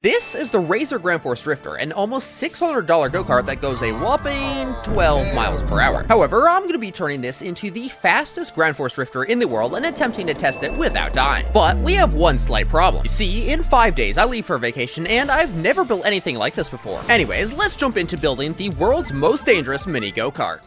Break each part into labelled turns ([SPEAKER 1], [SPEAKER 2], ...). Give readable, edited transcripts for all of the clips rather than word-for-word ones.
[SPEAKER 1] This is the Razor Grand Force Drifter, an almost $600 go-kart that goes a whopping 12 miles per hour. However, I'm going to be turning this into the fastest Grand Force Drifter in the world and attempting to test it without dying. But we have one slight problem. You see, in 5 days I leave for vacation and I've never built anything like this before. Anyways, let's jump into building the world's most dangerous mini go-kart.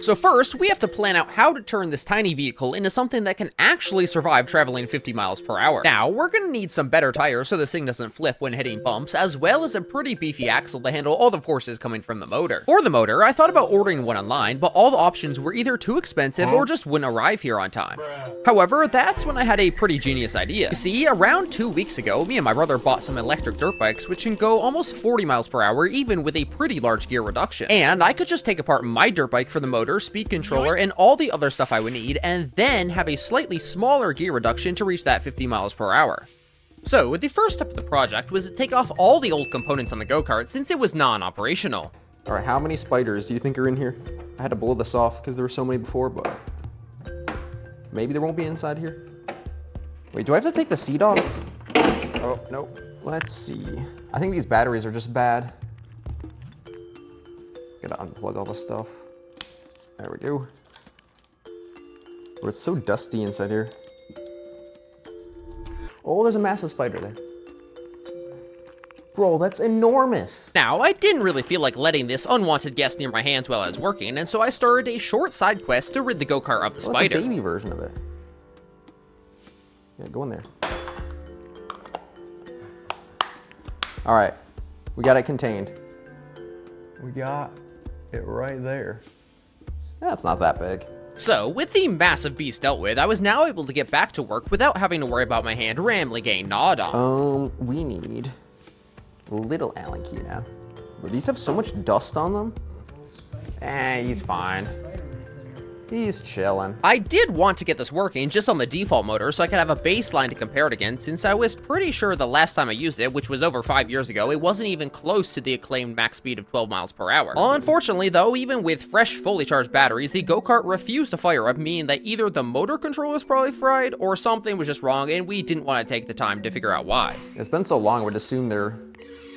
[SPEAKER 1] So first, we have to plan out how to turn this tiny vehicle into something that can actually survive traveling 50 miles per hour. Now, we're gonna need some better tires so this thing doesn't flip when hitting bumps, as well as a pretty beefy axle to handle all the forces coming from the motor. For the motor, I thought about ordering one online, but all the options were either too expensive or just wouldn't arrive here on time. However, that's when I had a pretty genius idea. You see, around 2 weeks ago, me and my brother bought some electric dirt bikes which can go almost 40 miles per hour even with a pretty large gear reduction. And I could just take apart my dirt bike for the motor, speed controller, and all the other stuff I would need, and then have a slightly smaller gear reduction to reach that 50 miles per hour. So, the first step of the project was to take off all the old components on the go-kart since it was non-operational.
[SPEAKER 2] Alright, how many spiders do you think are in here? I had to blow this off because there were so many before, but maybe there won't be inside here. Wait, do I have to take the seat off? Oh, nope. Let's see. I think these batteries are just bad. Gotta unplug all this stuff. There we go. But it's so dusty inside here. Oh, there's a massive spider there. Bro, that's enormous.
[SPEAKER 1] Now, I didn't really feel like letting this unwanted guest near my hands while I was working, and so I started a short side quest to rid the go-kart of the spider.
[SPEAKER 2] It's a baby version of it. Yeah, go in there. All right, we got it contained. We got it right there. That's not that big.
[SPEAKER 1] So, with the massive beast dealt with, I was now able to get back to work without having to worry about my hand randomly getting gnawed on.
[SPEAKER 2] We need little Allen key now. But these have so much dust on them. He's fine. He's chilling.
[SPEAKER 1] I did want to get this working just on the default motor so I could have a baseline to compare it against, since I was pretty sure the last time I used it, which was over 5 years ago, it wasn't even close to the acclaimed max speed of 12 miles per hour. Unfortunately though, even with fresh fully charged batteries, the go-kart refused to fire up, meaning that either the motor control was probably fried or something was just wrong and we didn't want to take the time to figure out why.
[SPEAKER 2] It's been so long, we'd assume they're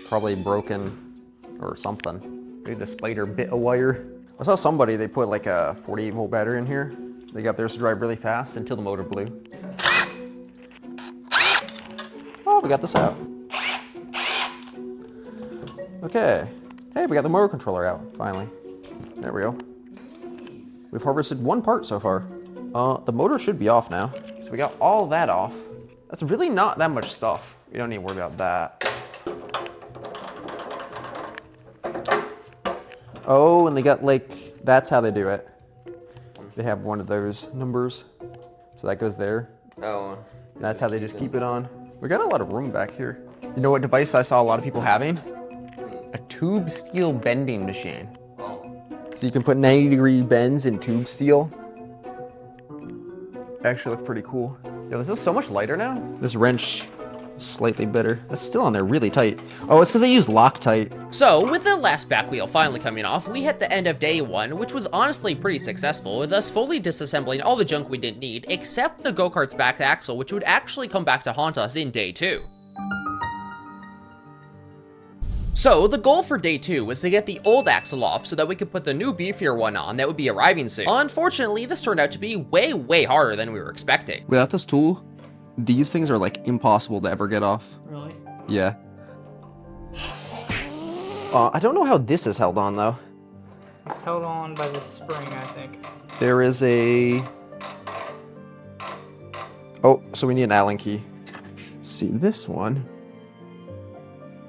[SPEAKER 2] probably broken or something. Maybe the spider bit a wire. I saw somebody, they put like a 48 volt battery in here. They got theirs to drive really fast until the motor blew. Oh, we got this out. Okay. Hey, we got the motor controller out, finally. There we go. We've harvested one part so far. The motor should be off now. So we got all that off. That's really not that much stuff. We don't need to worry about that. Oh, and they got like, that's how they do it. They have one of those numbers. So that goes there.
[SPEAKER 3] Oh.
[SPEAKER 2] That's how they just keep it on. We got a lot of room back here. You know what device I saw a lot of people having? A tube steel bending machine.
[SPEAKER 3] Oh.
[SPEAKER 2] So you can put 90-degree bends in tube steel. Actually look pretty cool. Yo, this is so much lighter now. This wrench is slightly better. That's still on there really tight. Oh, it's because they use Loctite.
[SPEAKER 1] So, with the last back wheel finally coming off, we hit the end of day 1, which was honestly pretty successful, with us fully disassembling all the junk we didn't need, except the go-kart's back axle, which would actually come back to haunt us in day 2. So, the goal for day 2 was to get the old axle off so that we could put the new beefier one on that would be arriving soon. Unfortunately, this turned out to be way harder than we were expecting.
[SPEAKER 2] Without this tool, these things are like impossible to ever get off.
[SPEAKER 4] Really?
[SPEAKER 2] Yeah. I don't know how this is held on though.
[SPEAKER 4] It's held on by the spring, I think.
[SPEAKER 2] There is a... Oh, so we need an Allen key. Let's see, this one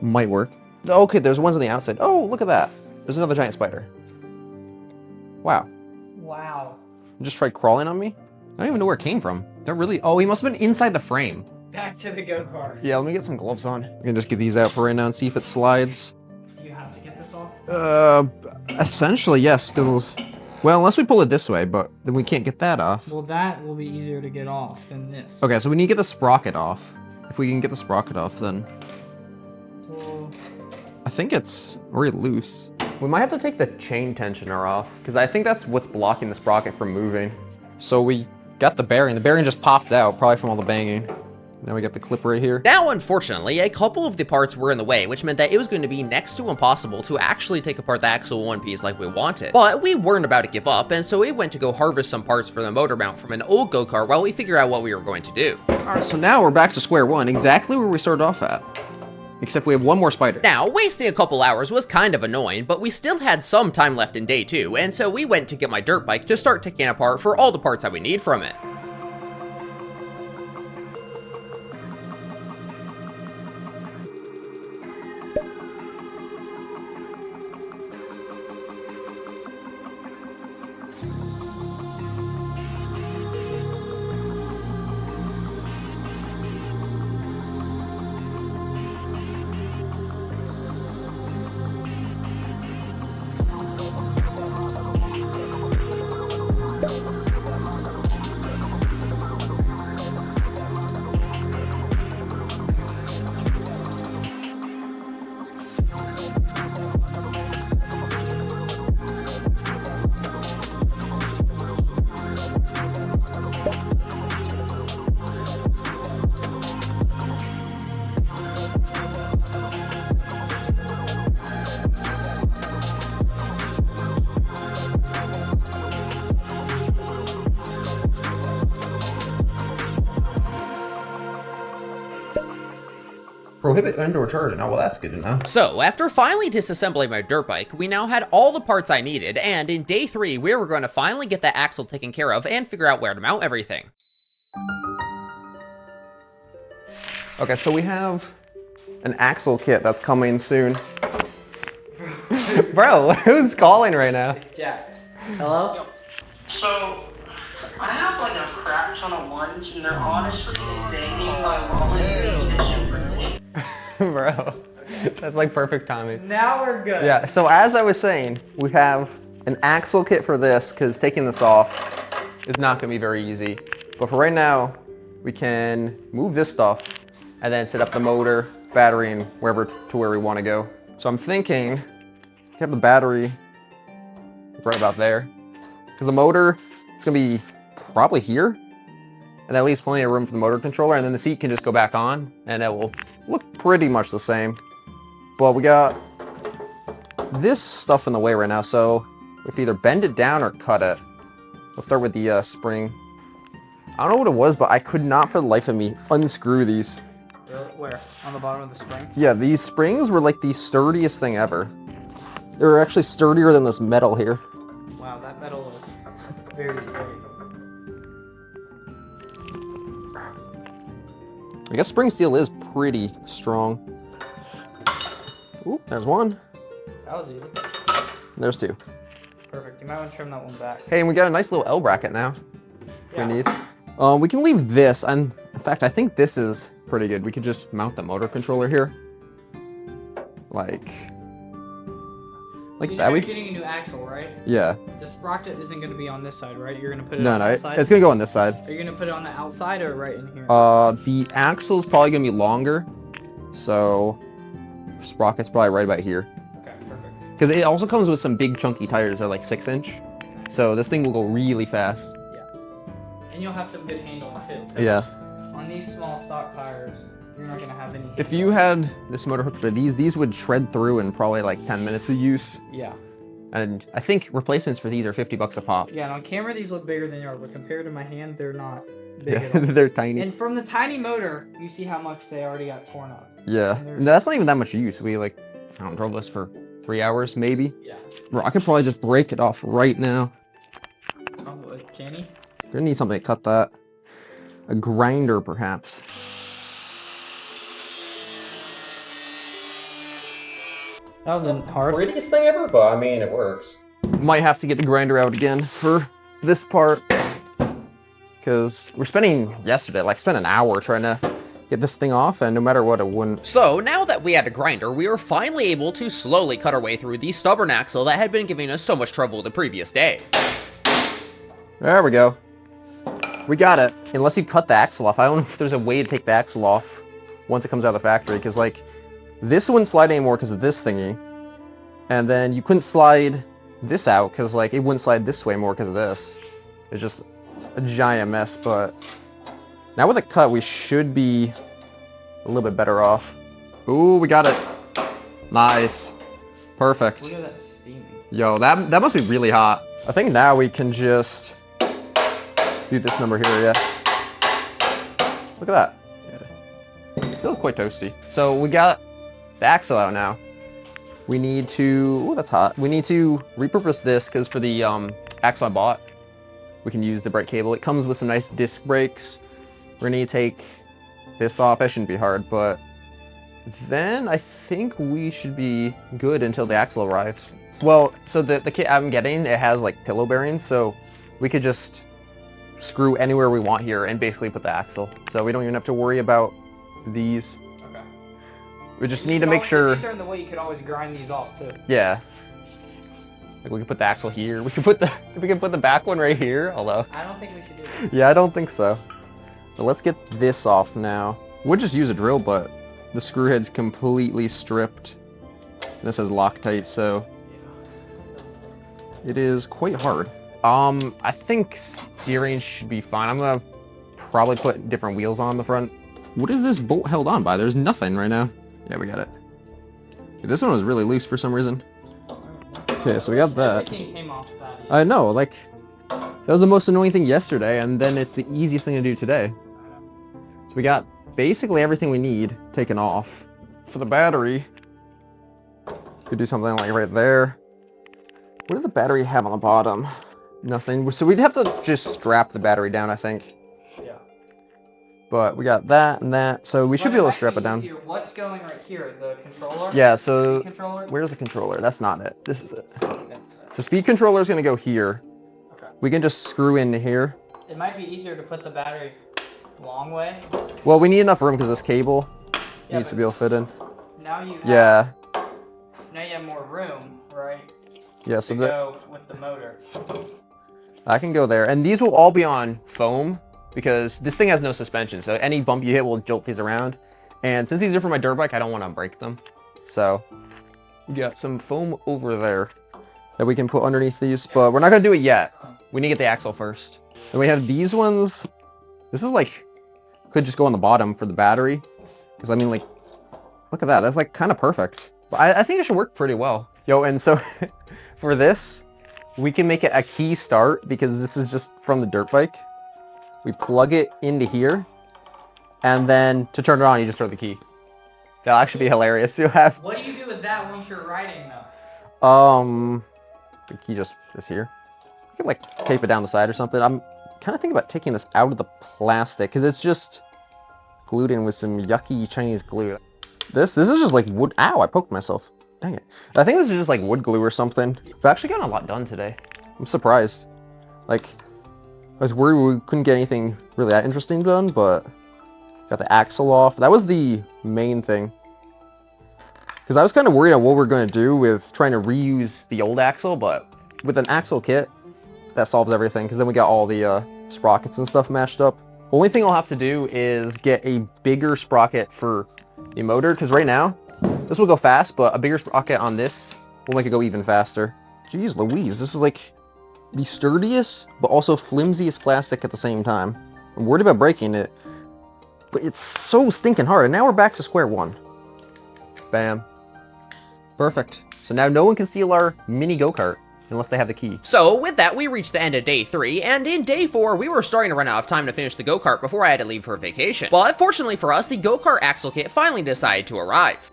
[SPEAKER 2] might work. Okay, there's ones on the outside. Oh, look at that. There's another giant spider. Wow.
[SPEAKER 4] Wow.
[SPEAKER 2] Just tried crawling on me? I don't even know where it came from. Don't really... Oh, he must have been inside the frame.
[SPEAKER 4] Back to the go-kart.
[SPEAKER 2] Yeah, let me get some gloves on. We can just get these out for right now and see if it slides.
[SPEAKER 4] Do you have to get this off?
[SPEAKER 2] Essentially, yes. Because, well, unless we pull it this way, but then we can't get that off.
[SPEAKER 4] Well, that will be easier to get off than this.
[SPEAKER 2] Okay, so we need to get the sprocket off. If we can get the sprocket off, then...
[SPEAKER 4] Well,
[SPEAKER 2] I think it's already loose. We might have to take the chain tensioner off, because I think that's what's blocking the sprocket from moving. So we got the bearing. The bearing just popped out, probably from all the banging. Now we got the clip right here.
[SPEAKER 1] Now, unfortunately, a couple of the parts were in the way, which meant that it was going to be next to impossible to actually take apart the axle in one piece like we wanted. But we weren't about to give up, and so we went to go harvest some parts for the motor mount from an old go-kart while we figured out what we were going to do.
[SPEAKER 2] Alright, so now we're back to square one, exactly where we started off at. Except we have one more spider.
[SPEAKER 1] Now, wasting a couple hours was kind of annoying, but we still had some time left in day 2, and so we went to get my dirt bike to start taking it apart for all the parts that we need from it.
[SPEAKER 2] Prohibit indoor charging. Oh, well, that's good to know.
[SPEAKER 1] So, after finally disassembling my dirt bike, we now had all the parts I needed, and in day 3, we were going to finally get that axle taken care of and figure out where to mount everything.
[SPEAKER 2] Okay, so we have an axle kit that's coming soon. Bro, who's calling right now?
[SPEAKER 4] It's Jack. Hello?
[SPEAKER 3] So, I have like a crap ton of ones, and they're honestly banging my wallet and it's super thick.
[SPEAKER 2] Bro, that's like perfect timing.
[SPEAKER 4] Now we're good.
[SPEAKER 2] Yeah, so as I was saying, we have an axle kit for this, because taking this off is not going to be very easy. But for right now, we can move this stuff and then set up the motor, battery, and wherever to where we want to go. So I'm thinking, have the battery right about there, because the motor is going to be probably here, and that leaves plenty of room for the motor controller, and then the seat can just go back on, and it will look pretty much the same. But we got this stuff in the way right now, so we have to either bend it down or cut it. Let's start with the spring. I don't know what it was, but I could not for the life of me unscrew these.
[SPEAKER 4] Really? Where? On the bottom of the spring?
[SPEAKER 2] Yeah, these springs were like the sturdiest thing ever. They were actually sturdier than this metal here.
[SPEAKER 4] Wow, that metal is very sturdy.
[SPEAKER 2] I guess spring steel is pretty strong. Oop, there's one.
[SPEAKER 4] That was easy.
[SPEAKER 2] There's two.
[SPEAKER 4] Perfect. You might want to trim that one back.
[SPEAKER 2] Hey, and we got a nice little L bracket now, if
[SPEAKER 4] Yeah.
[SPEAKER 2] we need. We can leave this, and in fact, I think this is pretty good. We could just mount the motor controller here. Like
[SPEAKER 4] So
[SPEAKER 2] that.
[SPEAKER 4] you're getting a new axle, right?
[SPEAKER 2] Yeah.
[SPEAKER 4] The sprocket isn't going to be on this side, right? You're going to put it
[SPEAKER 2] No,
[SPEAKER 4] on
[SPEAKER 2] no,
[SPEAKER 4] the
[SPEAKER 2] it's
[SPEAKER 4] outside?
[SPEAKER 2] gonna go on this side.
[SPEAKER 4] Are you going to put it on the outside or right in here?
[SPEAKER 2] The axle's probably gonna be longer, so sprocket's probably right about here.
[SPEAKER 4] Okay, perfect.
[SPEAKER 2] Because it also comes with some big chunky tires. They're like 6-inch, so this thing will go really fast.
[SPEAKER 4] Yeah. And you'll have some good handling too.
[SPEAKER 2] Yeah.
[SPEAKER 4] On these small stock tires, you're not going to have any
[SPEAKER 2] If you had this motor hooked to these would shred through in probably like 10 minutes of use.
[SPEAKER 4] Yeah.
[SPEAKER 2] And I think replacements for these are $50 a pop.
[SPEAKER 4] Yeah, and on camera these look bigger than they are, but compared to my hand, they're not big
[SPEAKER 2] Yeah,
[SPEAKER 4] at all.
[SPEAKER 2] they're tiny.
[SPEAKER 4] And from the tiny motor, you see how much they already got torn up.
[SPEAKER 2] Yeah, and that's not even that much use. We like, I don't know, drove this for 3 hours maybe.
[SPEAKER 4] Yeah.
[SPEAKER 2] Bro, I could probably just break it off right now.
[SPEAKER 4] Oh, can he?
[SPEAKER 2] Gonna need something to cut that. A grinder, perhaps.
[SPEAKER 4] That wasn't hard.
[SPEAKER 2] Prettiest thing ever, but I mean, it works. Might have to get the grinder out again for this part. Because we're spent an hour trying to get this thing off, and no matter what, it wouldn't.
[SPEAKER 1] So, now that we had a grinder, we were finally able to slowly cut our way through the stubborn axle that had been giving us so much trouble the previous day.
[SPEAKER 2] There we go. We got it. Unless you cut the axle off. I don't know if there's a way to take the axle off once it comes out of the factory, because like, this wouldn't slide anymore because of this thingy. And then you couldn't slide this out because like, it wouldn't slide this way more because of this. It's just a giant mess, but Now with a cut, we should be a little bit better off. Ooh, we got it. Nice. Perfect.
[SPEAKER 4] Look at that steaming.
[SPEAKER 2] Yo, that must be really hot. I think now we can just do this number here, yeah. Look at that. Yeah. It still quite toasty. So we got the axle out now. We need to, oh, that's hot. We need to repurpose this because for the axle I bought, we can use the brake cable. It comes with some nice disc brakes. We're gonna need to take this off. That shouldn't be hard, but then I think we should be good until the axle arrives. Well, so the kit I'm getting, it has like pillow bearings, so we could just screw anywhere we want here and basically put the axle. So we don't even have to worry about these.
[SPEAKER 4] Okay.
[SPEAKER 2] We just need to make sure.
[SPEAKER 4] These are in the way you could always grind these off too.
[SPEAKER 2] Yeah. Like we could put the axle here. We could put the back one right here, although.
[SPEAKER 4] I don't think we should do that.
[SPEAKER 2] Yeah, I don't think so. But let's get this off now. We'll just use a drill, but the screw head's completely stripped. This says Loctite, so it is quite hard. I think steering should be fine. I'm gonna probably put different wheels on the front. What is this bolt held on by? There's nothing right now. Yeah, we got it. This one was really loose for some reason. Okay, so we got that.
[SPEAKER 4] Everything came off that easy.
[SPEAKER 2] I know, like, that was the most annoying thing yesterday, and then it's the easiest thing to do today. So we got basically everything we need taken off. For the battery, could do something like right there. What does the battery have on the bottom? Nothing. So we'd have to just strap the battery down, I think.
[SPEAKER 4] Yeah.
[SPEAKER 2] But we got that and that, so we should be able to strap it down.
[SPEAKER 4] What's going right here? The controller?
[SPEAKER 2] Yeah, so
[SPEAKER 4] Controller?
[SPEAKER 2] where's the controller? That's not it. This is it. So speed controller is going to go here.
[SPEAKER 4] Okay.
[SPEAKER 2] We can just screw into here.
[SPEAKER 4] It might be easier to put the battery long way.
[SPEAKER 2] Well, we need enough room because this cable
[SPEAKER 4] Yeah,
[SPEAKER 2] needs to
[SPEAKER 4] but
[SPEAKER 2] be able to fit in.
[SPEAKER 4] Now you have,
[SPEAKER 2] Yeah.
[SPEAKER 4] Now you have more room, right?
[SPEAKER 2] Yeah, so
[SPEAKER 4] To go with the motor.
[SPEAKER 2] I can go there. And these will all be on foam because this thing has no suspension. So any bump you hit will jolt these around. And since these are for my dirt bike, I don't want to break them. So we got some foam over there that we can put underneath these, but we're not going to do it yet. We need to get the axle first. Then we have these ones. This is like, could just go on the bottom for the battery. Because I mean, like, look at that. That's like kind of perfect. But I think it should work pretty well. Yo, and so for this, we can make it a key start because this is just from the dirt bike. We plug it into here, and then to turn it on, you just throw the key. That'll actually be hilarious. You'll have.
[SPEAKER 4] What do you do with that once you're riding though?
[SPEAKER 2] The key just is here. You can like tape it down the side or something. I'm kind of thinking about taking this out of the plastic because it's just glued in with some yucky Chinese glue. This is just like wood. Ow! I poked myself. Dang it. I think this is just like wood glue or something. We've actually gotten a lot done today. I'm surprised. Like, I was worried we couldn't get anything really that interesting done, but got the axle off. That was the main thing. Because I was kind of worried on what we're going to do with trying to reuse the old axle, but with an axle kit, that solves everything. Because then we got all the sprockets and stuff matched up. Only thing I'll have to do is get a bigger sprocket for the motor, because right now, this will go fast, but a bigger sprocket on this will make it go even faster. Jeez Louise, this is like the sturdiest, but also flimsiest plastic at the same time. I'm worried about breaking it, but it's so stinking hard, and now we're back to square one. Bam. Perfect. So now no one can steal our mini go-kart unless they have the key.
[SPEAKER 1] So with that, we reached the end of day 3, and in day 4, we were starting to run out of time to finish the go-kart before I had to leave for vacation. But fortunately for us, the go-kart axle kit finally decided to arrive.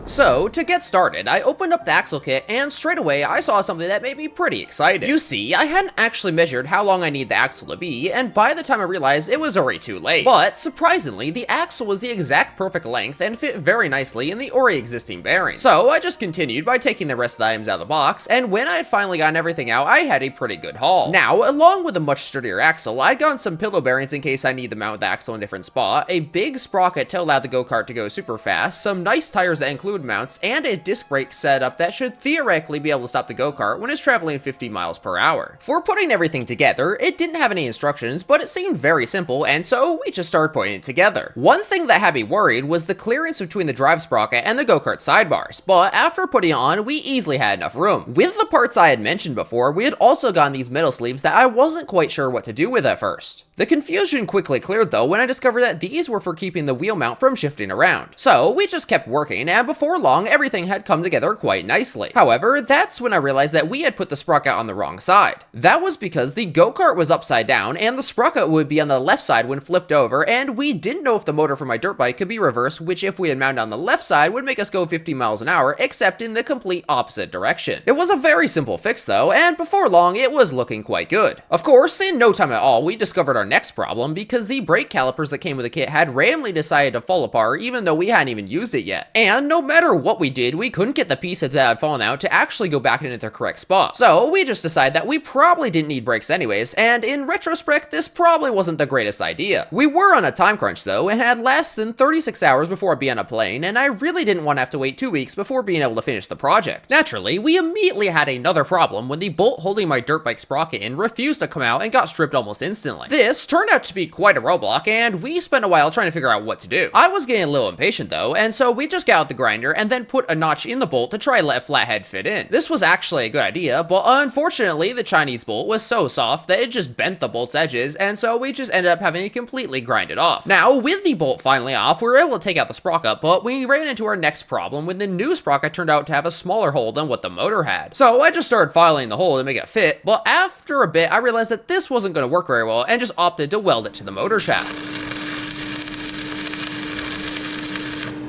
[SPEAKER 1] So, to get started, I opened up the axle kit, and straight away I saw something that made me pretty excited. You see, I hadn't actually measured how long I need the axle to be, and by the time I realized, it was already too late. But, surprisingly, the axle was the exact perfect length and fit very nicely in the already existing bearings. So, I just continued by taking the rest of the items out of the box, and when I had finally gotten everything out, I had a pretty good haul. Now, along with a much sturdier axle, I'd gotten some pillow bearings in case I need to mount the axle in a different spot, a big sprocket to allow the go-kart to go super fast, some nice tires that include fluid mounts, and a disc brake setup that should theoretically be able to stop the go-kart when it's traveling 50 miles per hour. For putting everything together, it didn't have any instructions, but it seemed very simple, and so we just started putting it together. One thing that had me worried was the clearance between the drive sprocket and the go-kart sidebars, but after putting it on, we easily had enough room. With the parts I had mentioned before, we had also gotten these metal sleeves that I wasn't quite sure what to do with at first. The confusion quickly cleared though when I discovered that these were for keeping the wheel mount from shifting around. So we just kept working, and before long everything had come together quite nicely. However, that's when I realized that we had put the sprocket on the wrong side. That was because the go-kart was upside down and the sprocket would be on the left side when flipped over, and we didn't know if the motor for my dirt bike could be reversed, which if we had mounted on the left side would make us go 50 miles an hour, except in the complete opposite direction. It was a very simple fix though, and before long it was looking quite good. Of course, in no time at all, we discovered our next problem because the brake calipers that came with the kit had randomly decided to fall apart even though we hadn't even used it yet. And no matter what we did, we couldn't get the pieces that had fallen out to actually go back into their correct spot. So we just decided that we probably didn't need brakes anyways, and in retrospect, this probably wasn't the greatest idea. We were on a time crunch though, and had less than 36 hours before I'd be on a plane, and I really didn't want to have to wait 2 weeks before being able to finish the project. Naturally, we immediately had another problem when the bolt holding my dirt bike sprocket in refused to come out and got stripped almost instantly. This turned out to be quite a roadblock, and we spent a while trying to figure out what to do. I was getting a little impatient though, and so we just got out the grinder and then put a notch in the bolt to try and let a flathead fit in. This was actually a good idea, but unfortunately the Chinese bolt was so soft that it just bent the bolt's edges, and so we just ended up having to completely grind it off. Now, with the bolt finally off, we were able to take out the sprocket, but we ran into our next problem when the new sprocket turned out to have a smaller hole than what the motor had. So I just started filing the hole to make it fit, but after a bit I realized that this wasn't going to work very well and just opted to weld it to the motor shaft.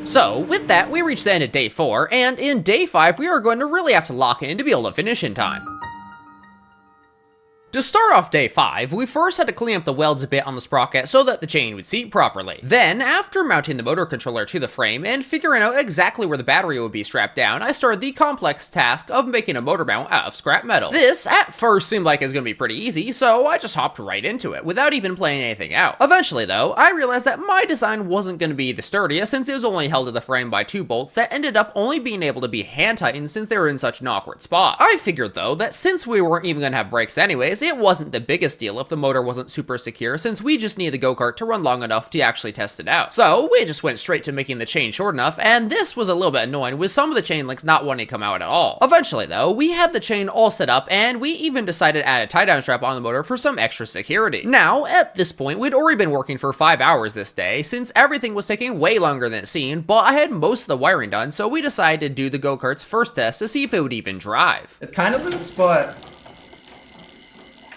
[SPEAKER 1] So, with that, we reached the end of day 4, and in day 5, we are going to really have to lock in to be able to finish in time. To start off day 5, we first had to clean up the welds a bit on the sprocket so that the chain would seat properly. Then, after mounting the motor controller to the frame and figuring out exactly where the battery would be strapped down, I started the complex task of making a motor mount out of scrap metal. This, at first, seemed like it was going to be pretty easy, so I just hopped right into it, without even playing anything out. Eventually, though, I realized that my design wasn't going to be the sturdiest since it was only held to the frame by 2 bolts that ended up only being able to be hand-tightened since they were in such an awkward spot. I figured, though, that since we weren't even going to have brakes anyways, it wasn't the biggest deal if the motor wasn't super secure, since we just needed the go-kart to run long enough to actually test it out. So we just went straight to making the chain short enough, and this was a little bit annoying with some of the chain links not wanting to come out at all. Eventually though, we had the chain all set up, and we even decided to add a tie-down strap on the motor for some extra security. Now, at this point, we'd already been working for 5 hours this day, since everything was taking way longer than it seemed, but I had most of the wiring done, so we decided to do the go-kart's first test to see if it would even drive.
[SPEAKER 2] It's kind of loose, but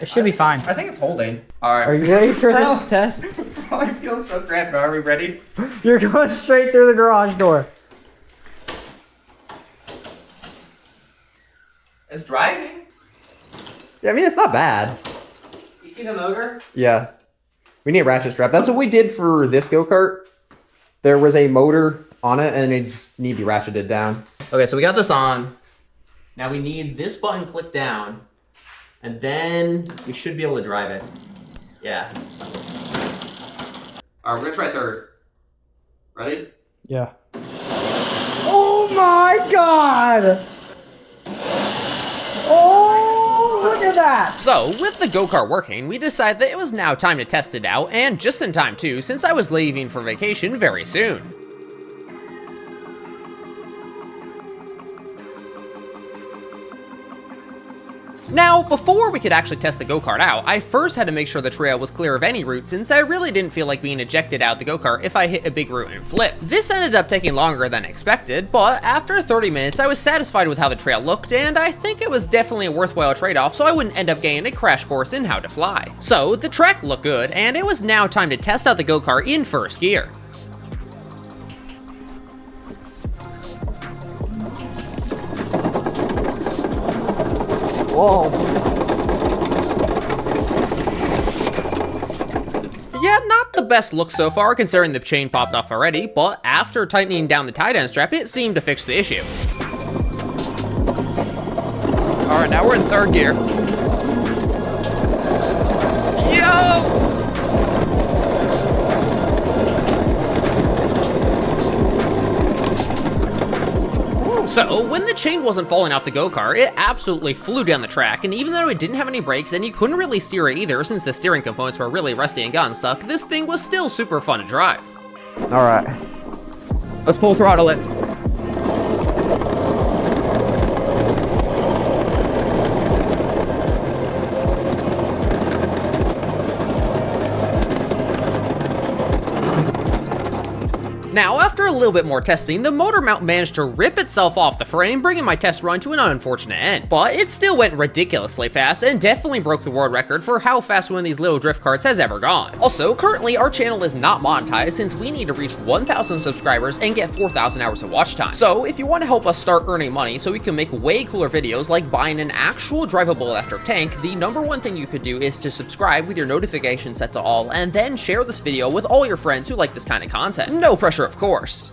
[SPEAKER 4] It should be fine.
[SPEAKER 2] I think it's holding. All right.
[SPEAKER 4] Are you ready for this test?
[SPEAKER 2] I feel so crap. Are we ready?
[SPEAKER 4] You're going straight through the garage door.
[SPEAKER 2] It's driving. Yeah, I mean, it's not bad.
[SPEAKER 1] You see the motor?
[SPEAKER 2] Yeah. We need a ratchet strap. That's what we did for this go-kart. There was a motor on it, and it just need to be ratcheted down.
[SPEAKER 1] Okay, so we got this on. Now we need this button clicked down, and then we should be able to drive it. Yeah. All right, we're gonna try third. Ready?
[SPEAKER 4] Yeah. Oh my god! Oh, look at that!
[SPEAKER 1] So, with the go-kart working, we decided that it was now time to test it out, and just in time too, since I was leaving for vacation very soon. Now, before we could actually test the go-kart out, I first had to make sure the trail was clear of any roots, since I really didn't feel like being ejected out of the go-kart if I hit a big root and flip. This ended up taking longer than expected, but after 30 minutes I was satisfied with how the trail looked, and I think it was definitely a worthwhile trade-off so I wouldn't end up getting a crash course in how to fly. So, the track looked good, and it was now time to test out the go-kart in first gear.
[SPEAKER 4] Whoa.
[SPEAKER 1] Yeah, not the best look so far considering the chain popped off already, but after tightening down the tie-down strap, it seemed to fix the issue. All right, now we're in third gear. Yo! So, when the chain wasn't falling off the go-kart, it absolutely flew down the track, and even though it didn't have any brakes and you couldn't really steer it either since the steering components were really rusty and got stuck, this thing was still super fun to drive.
[SPEAKER 2] Alright. Let's full throttle it.
[SPEAKER 1] Now, after a little bit more testing, the motor mount managed to rip itself off the frame, bringing my test run to an unfortunate end. But it still went ridiculously fast and definitely broke the world record for how fast one of these little drift carts has ever gone. Also, currently our channel is not monetized since we need to reach 1,000 subscribers and get 4,000 hours of watch time. So if you want to help us start earning money so we can make way cooler videos like buying an actual drivable electric tank, the #1 thing you could do is to subscribe with your notifications set to all and then share this video with all your friends who like this kind of content. No pressure, of course.